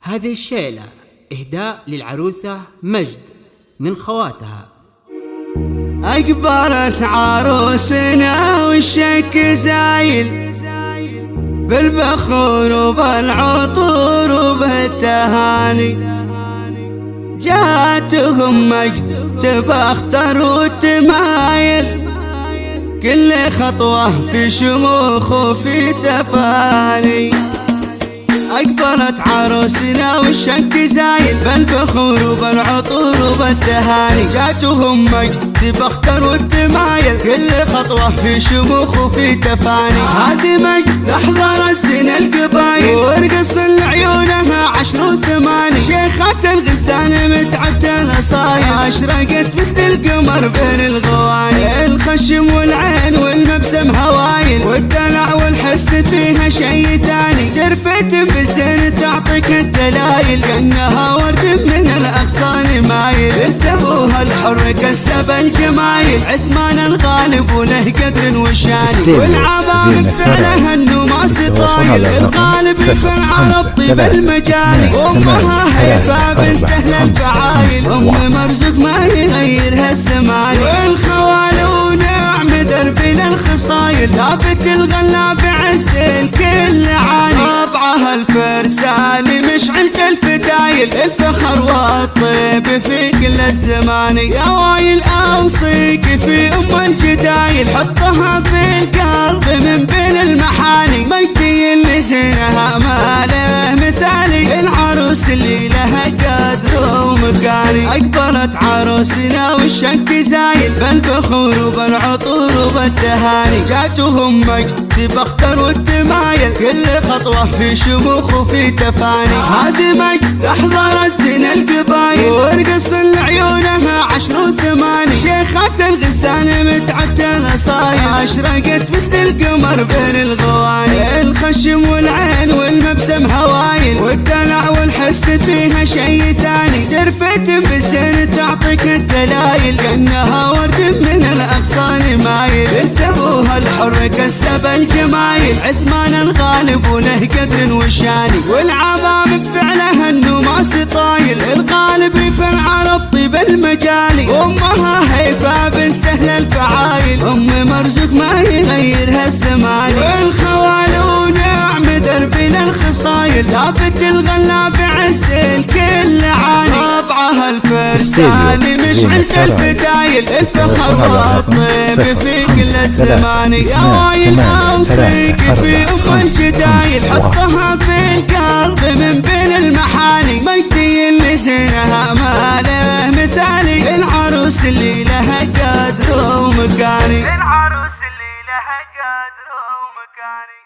هذه الشيلة إهداء للعروسة مجد من خواتها. أقبلت عروسنا والشك زايل بالبخور وبالعطور وبالتهاني، جاتهم مجد تبختر وتمايل، كل خطوة في شموخ وفي تفاني. أقبلت عروسنا والشك زايل بالبخور وبالعطور وبالتهاني، جاتهم مجد تبختر والتمايل، كل خطوة في شموخ وفي تفاني. هذه مجد أحضرت زين القبايل ورقص لعيونها 10 و8، شيخة الغزلان متعبة الأصايل، أشرقت مثل القمر بين الغواني، الخشم والعين والمبسم هوايل، والدلع والحسن فيها شي ثاني، ترفت بالزين تعطيك الدلايل، كأنها ورد من الأغصان مايل، انت ابوها الحر كسب الجمايل، عثمان الغالب وله قدر وشاني، والعبام فعلها النماس طايل، الغالب فرع ربطي بالمجاني، امها هيفا بنت اهل الفعايل، ام مرزق ما يغيرها الزمان، والخوال ونعم دربنا الخصايل، ثابت الغلاب عز الكل عاني، طبعها الفرساني مشعلة الفتايل، الفخر والطيب في كل الزمان، يا وايل اوصيك في ام الجدايل، حطها في القلب من بين المحاني، مجدي اللي زينها ما له مثالي، العروس اللي لها قدر ومكاني. أقبلت عروسنا والشك زايل بالبخور وبالعطور وبالتهاني، جاتهم مجد تبختر والتمايل، كل خطوة في شموخ وفي تفاني. هذه مجد أحضرت زين القبايل ورقص لعيونها 10 و8، شيخة الغزلان متعبة الأصايل، أشرقت مثل القمر بين الغواني، الخشم والعين والمبسم هوايل، والدلع والحسن فيها شي ثاني، ترفت بالزين تعطيك الدلايل، كأنها ورد من الأغصان مايل، انت ابوها الحر كسب الجمايل، عثمان الغالب وله قدر وشاني، والعباب بفعلها النماس طايل، الغالب فرع ربطي بالمجالي، امها هيفا بنت اهل الفعايل، ام مرزق ما يغيرها الزمان، والخوال ونعم دربنا الخصايل، ثابت الغلاب عز الكل عاني، طبعها الفرساني مشعلة الفتايل، الفخر والطيب في كل الزمان، يا وايل اوصيك في ام الجدايل، حطها في القلب من بين المحاني، مجدي اللي زينها ما له مثالي، العروس اللي لها قدر ومكاني، العروس اللي لها قدر ومكاني.